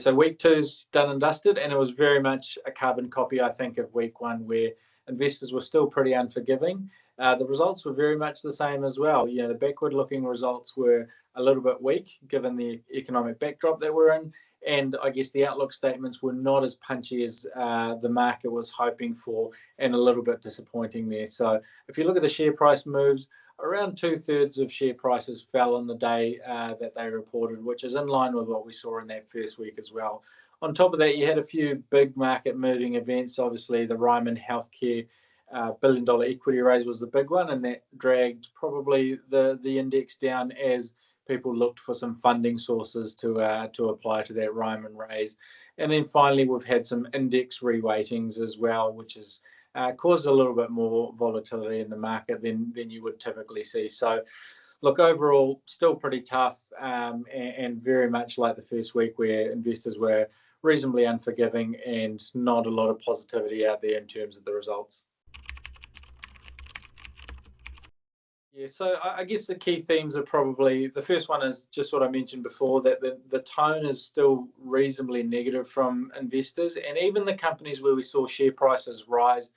so week two's done and dusted, and it was very much a carbon copy, I think, of week one, where investors were still pretty unforgiving. The results were very much the same as well. The backward-looking results were a little bit weak, given the economic backdrop that we're in, and I guess the outlook statements were not as punchy as the market was hoping for, and a little bit disappointing there. So if you look at the share price moves, around 2/3 of share prices fell on the day that they reported, which is in line with what we saw in that first week as well. On top of that, you had a few big market moving events. Obviously, the Ryman Healthcare $1 billion equity raise was the big one, and that dragged probably the index down as people looked for some funding sources to apply to that Ryman raise. And then finally, we've had some index reweightings as well, which has caused a little bit more volatility in the market than you would typically see. So look, overall, still pretty tough, and very much like the first week, where investors were reasonably unforgiving and not a lot of positivity out there in terms of the results. Yeah, so I guess the key themes are probably, the first one is just what I mentioned before, that the tone is still reasonably negative from investors, and even the companies where we saw share prices rise,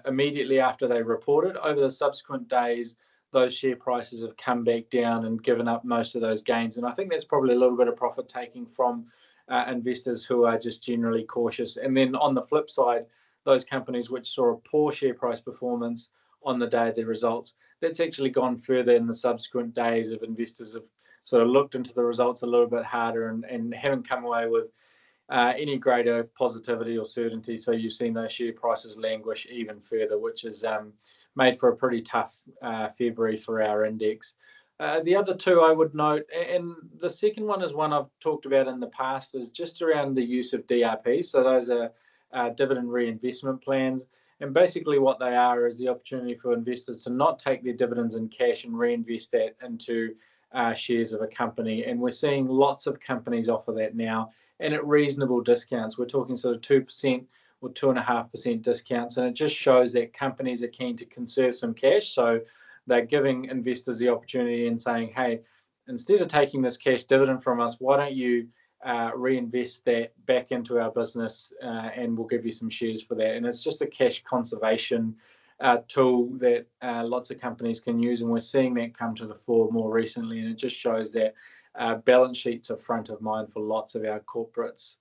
immediately after they reported, over the subsequent days, those share prices have come back down and given up most of those gains. And I think that's probably a little bit of profit taking from investors who are just generally cautious. And then on the flip side, those companies which saw a poor share price performance on the day of the results, that's actually gone further in the subsequent days of investors have sort of looked into the results a little bit harder and haven't come away with any greater positivity or certainty. So you've seen those share prices languish even further, which has made for a pretty tough February for our index. The other two I would note, and the second one is one I've talked about in the past, is just around the use of DRP. So those are dividend reinvestment plans. And basically what they are is the opportunity for investors to not take their dividends in cash and reinvest that into shares of a company. And we're seeing lots of companies offer that now, and at reasonable discounts. We're talking sort of 2% or 2.5% discounts. And it just shows that companies are keen to conserve some cash. So they're giving investors the opportunity and saying, hey, instead of taking this cash dividend from us, why don't you reinvest that back into our business, and we'll give you some shares for that. And it's just a cash conservation tool that lots of companies can use, and we're seeing that come to the fore more recently. And it just shows that balance sheets are front of mind for lots of our corporates.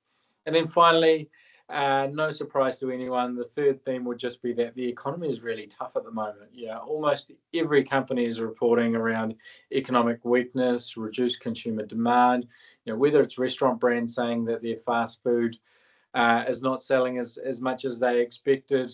And then finally, no surprise to anyone, the third theme would just be that the economy is really tough at the moment. Almost every company is reporting around economic weakness, reduced consumer demand. Whether it's restaurant brands saying that their fast food is not selling as much as they expected,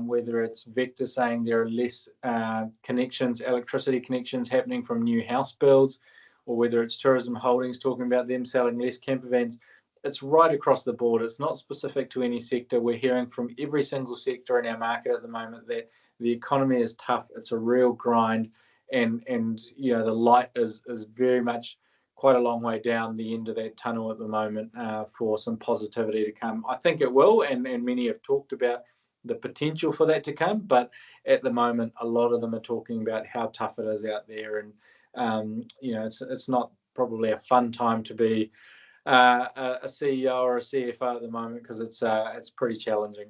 whether it's Vector saying there are less electricity connections happening from new house builds, or whether it's Tourism Holdings talking about them selling less camper vans. It's right across the board. It's not specific to any sector. We're hearing from every single sector in our market at the moment that the economy is tough. It's a real grind, and the light is very much quite a long way down the end of that tunnel at the moment for some positivity to come. I think it will, and many have talked about the potential for that to come, but at the moment, a lot of them are talking about how tough it is out there, and it's not probably a fun time to be a CEO or a CFO at the moment, because it's pretty challenging.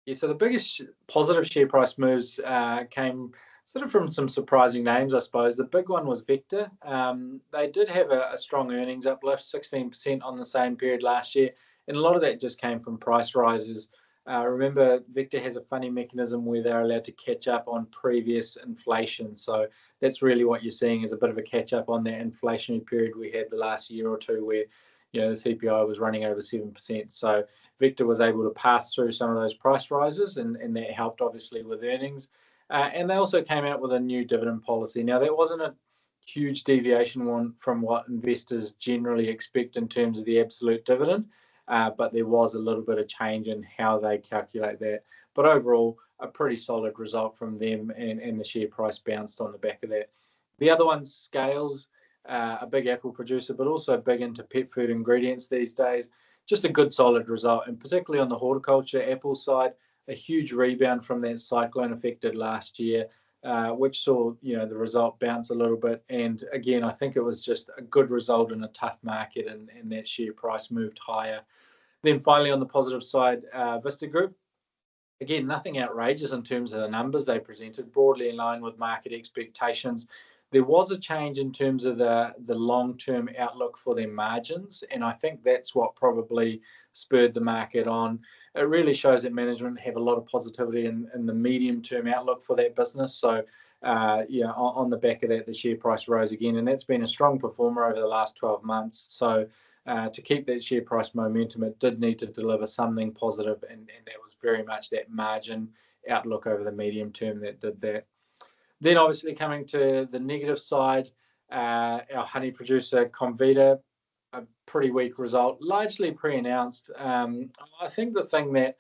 Yeah, so the biggest positive share price moves came sort of from some surprising names, I suppose. The big one was Vector. They did have a strong earnings uplift, 16% on the same period last year, and a lot of that just came from price rises. Remember, Vector has a funny mechanism where they're allowed to catch up on previous inflation. So that's really what you're seeing, is a bit of a catch up on that inflationary period we had the last year or two, where the CPI was running over 7%. So Vector was able to pass through some of those price rises, and that helped obviously with earnings. And they also came out with a new dividend policy. Now, that wasn't a huge deviation from what investors generally expect in terms of the absolute dividend, but there was a little bit of change in how they calculate that. But overall, a pretty solid result from them, and the share price bounced on the back of that. The other one's Scales, a big apple producer, but also big into pet food ingredients these days. Just a good solid result, and particularly on the horticulture apple side, a huge rebound from that cyclone affected last year. which saw the result bounce a little bit. And again, I think it was just a good result in a tough market, and that share price moved higher. Then finally, on the positive side, Vista Group. Again, nothing outrageous in terms of the numbers they presented, broadly in line with market expectations. There was a change in terms of the long-term outlook for their margins, and I think that's what probably spurred the market on. It really shows that management have a lot of positivity in the medium-term outlook for that business. So, on the back of that, the share price rose again, and that's been a strong performer over the last 12 months. So, to keep that share price momentum, it did need to deliver something positive, and that was very much that margin outlook over the medium term that did that. Then obviously coming to the negative side, our honey producer Comvita, a pretty weak result, largely pre-announced. I think the thing that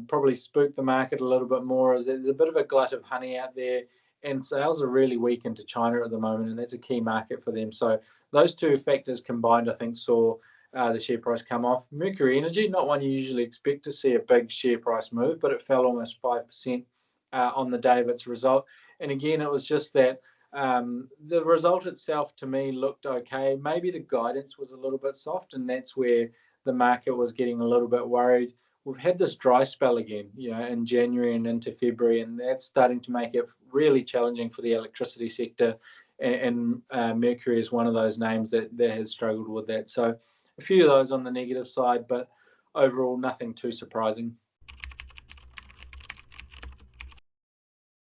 probably spooked the market a little bit more is that there's a bit of a glut of honey out there, and sales are really weak into China at the moment, and that's a key market for them. So those two factors combined, I think, saw the share price come off. Mercury Energy, not one you usually expect to see a big share price move, but it fell almost 5% on the day of its result. And again, it was just that the result itself to me looked okay. Maybe the guidance was a little bit soft, and that's where the market was getting a little bit worried. We've had this dry spell again, in January and into February, and that's starting to make it really challenging for the electricity sector. And Mercury is one of those names that has struggled with that. So a few of those on the negative side, but overall nothing too surprising.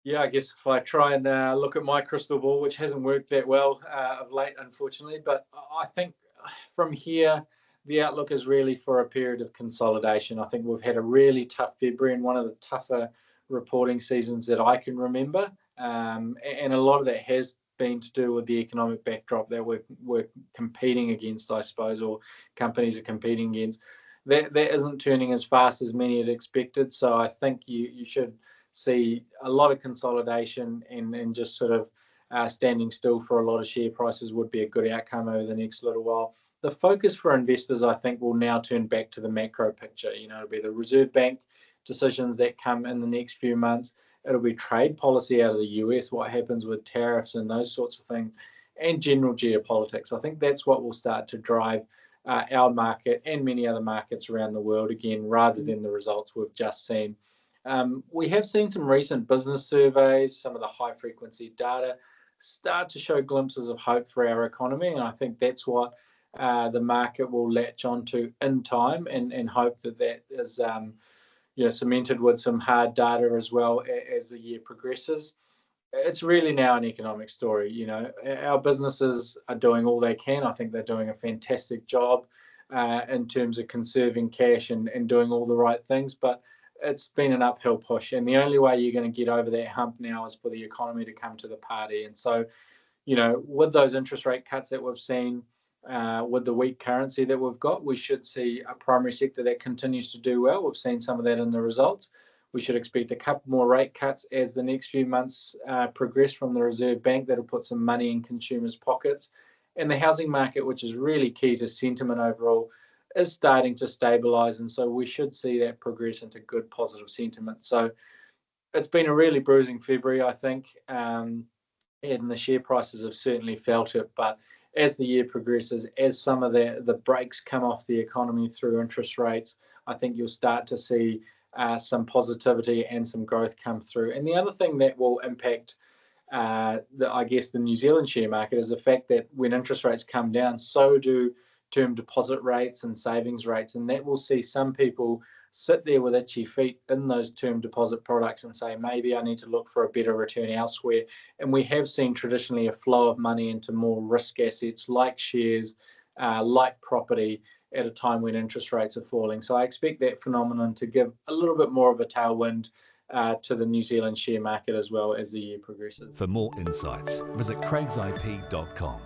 Yeah, I guess if I try and look at my crystal ball, which hasn't worked that well of late, unfortunately, but I think from here, the outlook is really for a period of consolidation. I think we've had a really tough February and one of the tougher reporting seasons that I can remember. And a lot of that has been to do with the economic backdrop that we're competing against, I suppose, or companies are competing against. That isn't turning as fast as many had expected. So I think you should see a lot of consolidation, and just sort of standing still for a lot of share prices would be a good outcome over the next little while. The focus for investors, I think, will now turn back to the macro picture. It'll be the Reserve Bank decisions that come in the next few months. It'll be trade policy out of the US, what happens with tariffs and those sorts of things, and general geopolitics. I think that's what will start to drive our market and many other markets around the world again, rather than the results we've just seen. We have seen some recent business surveys, some of the high frequency data start to show glimpses of hope for our economy, and I think that's what the market will latch onto in time, and hope that is cemented with some hard data as well as the year progresses. It's really now an economic story. Our businesses are doing all they can. I think they're doing a fantastic job in terms of conserving cash and doing all the right things, but it's been an uphill push, and the only way you're going to get over that hump now is for the economy to come to the party. And so, with those interest rate cuts that we've seen, with the weak currency that we've got, we should see a primary sector that continues to do well. We've seen some of that in the results. We should expect a couple more rate cuts as the next few months progress from the Reserve Bank. That'll put some money in consumers' pockets. And the housing market, which is really key to sentiment overall, is starting to stabilise, and so we should see that progress into good positive sentiment. So it's been a really bruising February, I think, and the share prices have certainly felt it. But as the year progresses, as some of the brakes come off the economy through interest rates, I think you'll start to see some positivity and some growth come through. And the other thing that will impact the New Zealand share market is the fact that when interest rates come down, so do term deposit rates and savings rates, and that will see some people sit there with itchy feet in those term deposit products and say, maybe I need to look for a better return elsewhere. And we have seen traditionally a flow of money into more risk assets like shares, like property, at a time when interest rates are falling. So I expect that phenomenon to give a little bit more of a tailwind to the New Zealand share market as well as the year progresses. For more insights, visit craigsip.com.